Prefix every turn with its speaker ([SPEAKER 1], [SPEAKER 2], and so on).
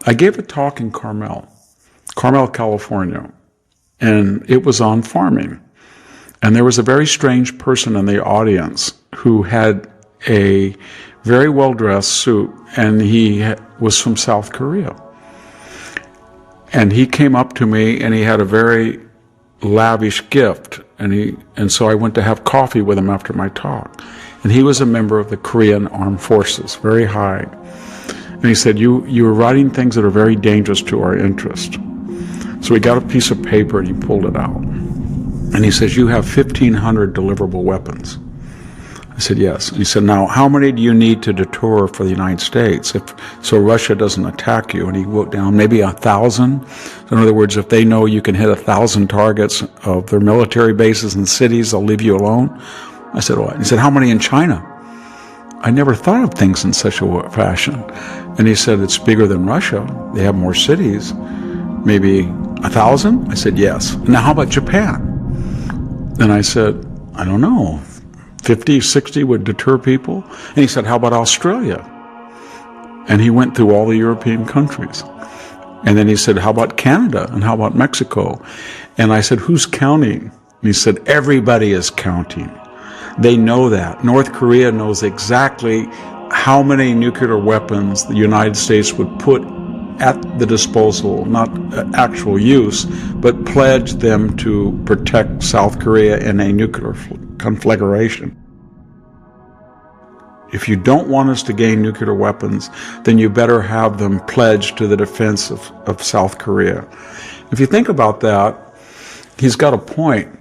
[SPEAKER 1] I gave a talk in Carmel, California, and it was on farming. And there was a very strange person in the audience who had a very well-dressed suit, and he was from South Korea. And he came up to me, and he had a very lavish gift, and so I went to have coffee with him after my talk. And he was a member of the Korean Armed Forces, very high. And he said, you are writing things that are very dangerous to our interest. So he got a piece of paper and he pulled it out. And he says, you have 1,500 deliverable weapons. I said, yes. And he said, now, how many do you need to deter for the United States so Russia doesn't attack you? And he wrote down maybe 1,000. So in other words, if they know you can hit 1,000 targets of their military bases and cities, they'll leave you alone. I said, what? He said, how many in China? I never thought of things in such a fashion. And he said, it's bigger than Russia. They have more cities. Maybe 1,000? I said, yes. Now, how about Japan? And I said, I don't know. 50, 60 would deter people. And he said, how about Australia? And he went through all the European countries. And then he said, how about Canada? And how about Mexico? And I said, who's counting? And he said, everybody is counting. They know that. North Korea knows exactly how many nuclear weapons the United States would put at the disposal, not actual use, but pledge them to protect South Korea in a nuclear conflagration. If you don't want us to gain nuclear weapons, then you better have them pledged to the defense of South Korea. If you think about that, he's got a point.